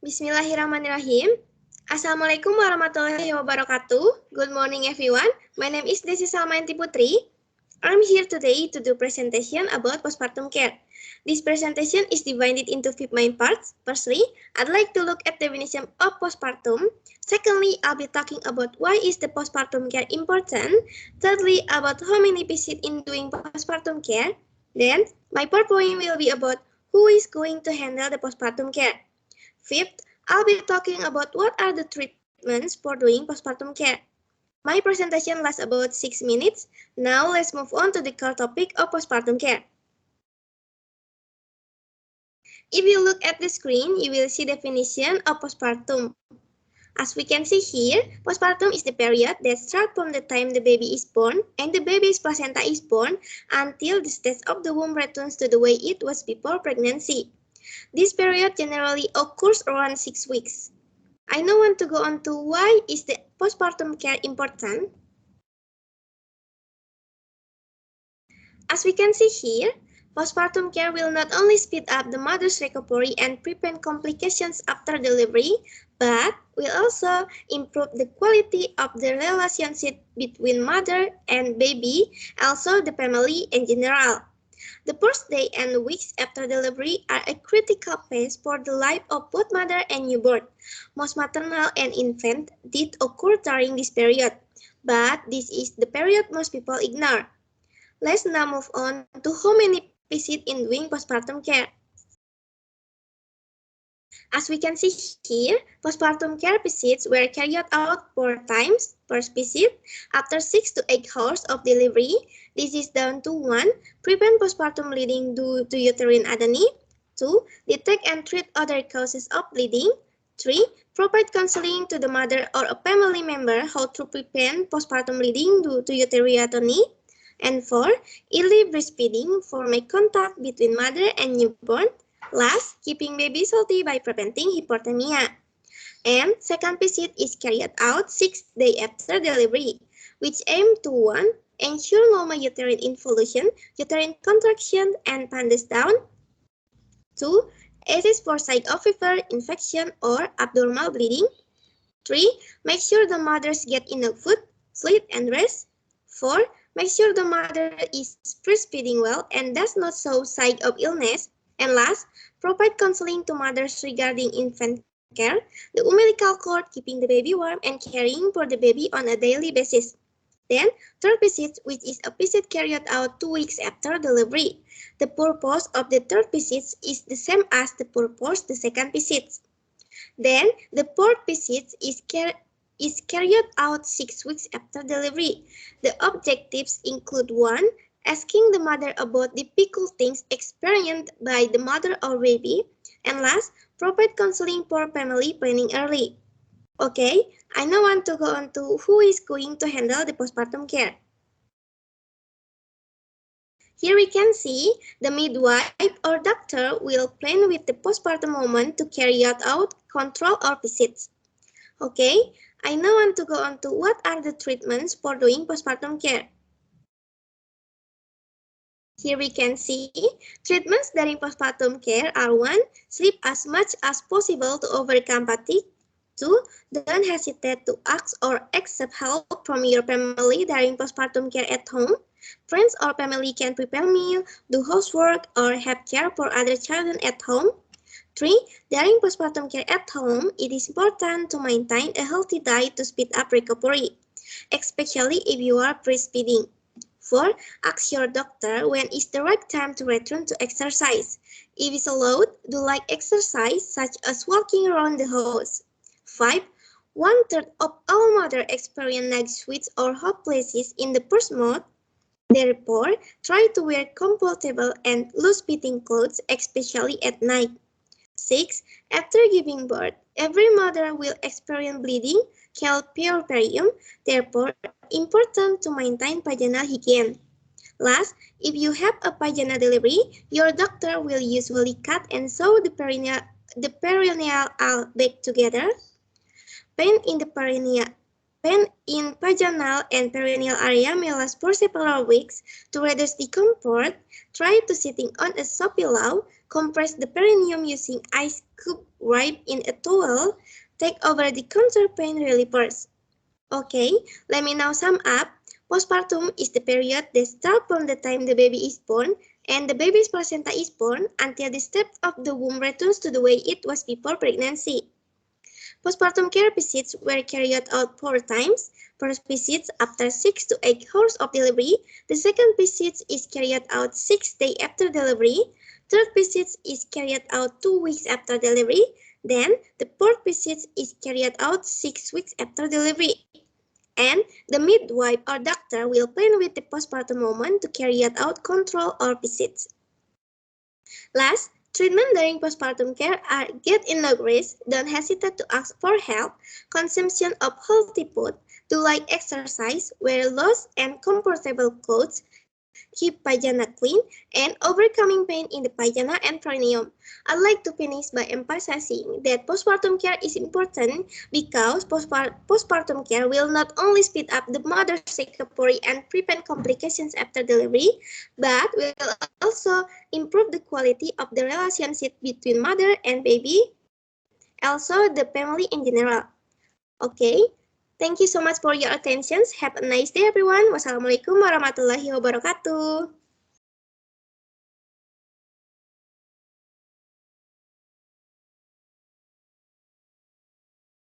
Bismillahirrahmanirrahim. Assalamualaikum warahmatullahi wabarakatuh. Good morning everyone. My name is Desi Salmayanti Putri. I'm here today to do presentation about postpartum care. This presentation is divided into 5 main parts. Firstly, I'd like to look at the definition of postpartum. Secondly, I'll be talking about why is the postpartum care important. Thirdly, about how many visits in doing postpartum care. Then, my fourth point will be about who is going to handle the postpartum care. Fifth, I'll be talking about what are the treatments for doing postpartum care. My presentation lasts about 6 minutes. Now let's move on to the core topic of postpartum care. If you look at the screen, you will see definition of postpartum. As we can see here, postpartum is the period that starts from the time the baby is born and the baby's placenta is born until the stage of the womb returns to the way it was before pregnancy. This period generally occurs around 6 weeks. I now want to go on to why is the postpartum care important. As we can see here, postpartum care will not only speed up the mother's recovery and prevent complications after delivery, but will also improve the quality of the relationship between mother and baby, also the family in general. The first day and weeks after delivery are a critical phase for the life of both mother and newborn. Most maternal and infant death occur during this period, but this is the period most people ignore. Let's now move on to how many visits in doing postpartum care. As we can see here, postpartum care visits were carried out 4 times per visit after 6 to 8 hours of delivery. This is down to 1. Prevent postpartum bleeding due to uterine atony. 2. Detect and treat other causes of bleeding. 3. Provide counseling to the mother or a family member how to prevent postpartum bleeding due to uterine atony. And 4. Early breastfeeding for make contact between mother and newborn. Last, keeping babies healthy by preventing hypothermia. And second visit is carried out 6 days after delivery, which aim to 1. Ensure normal uterine involution, uterine contraction, and pandas down. 2. Assess for signs of fever, infection, or abdominal bleeding. 3. Make sure the mothers get enough food, sleep, and rest. 4. Make sure the mother is breastfeeding well and does not show signs of illness. And last, provide counseling to mothers regarding infant care, the umbilical cord, keeping the baby warm, and caring for the baby on a daily basis. Then, third visit, which is a visit carried out 2 weeks after delivery. The purpose of the third visit is the same as the purpose of the second visit. Then, the fourth visit is carried out 6 weeks after delivery. The objectives include 1. Asking the mother about difficult things experienced by the mother or baby. And last, provide counseling for family planning early. Okay, I now want to go on to who is going to handle the postpartum care. Here we can see the midwife or doctor will plan with the postpartum moment to carry out control or visits. Okay, I now want to go on to what are the treatments for doing postpartum care. Here we can see treatments during postpartum care are 1. Sleep as much as possible to overcome fatigue. 2. Don't hesitate to ask or accept help from your family during postpartum care at home. Friends or family can prepare meal, do housework, or have care for other children at home. 3. During postpartum care at home, it is important to maintain a healthy diet to speed up recovery, especially if you are breastfeeding. 4. Ask your doctor when is the right time to return to exercise. If it's allowed, do light exercise such as walking around the house. 5. 1/3 of all mothers experience night sweats or hot flashes in the first month. Therefore, try to wear comfortable and loose-fitting clothes, especially at night. 6. After giving birth, every mother will experience bleeding called puerperium, therefore important to maintain vaginal hygiene. Last, if you have a vaginal delivery, your doctor will usually cut and sew the perineal back together. Pain in the pain in vaginal and perineal area may last for several weeks. To reduce discomfort, try to sitting on a soft pillow, compress the perineum using ice cube wrapped in a towel, take over the counter pain relievers. Okay, let me now sum up. Postpartum is the period that starts from the time the baby is born and the baby's placenta is born until the steps of the womb returns to the way it was before pregnancy. Postpartum care visits were carried out 4 times. First visit after 6 to 8 hours of delivery. The second visit is carried out 6 days after delivery. Third visit is carried out 2 weeks after delivery. Then, the fourth visit is carried out 6 weeks after delivery. And the midwife or doctor will plan with the postpartum woman to carry out control or visits. Last, treatment during postpartum care are get enough rest, don't hesitate to ask for help, consumption of healthy food, do light exercise, wear loose and comfortable clothes, keep vagina clean, and overcoming pain in the vagina and perineum. I'd like to finish by emphasizing that postpartum care is important because postpartum care will not only speed up the mother's recovery and prevent complications after delivery, but will also improve the quality of the relationship between mother and baby, also the family in general. Okay, thank you so much for your attention. Have a nice day everyone. Wassalamualaikum warahmatullahi wabarakatuh.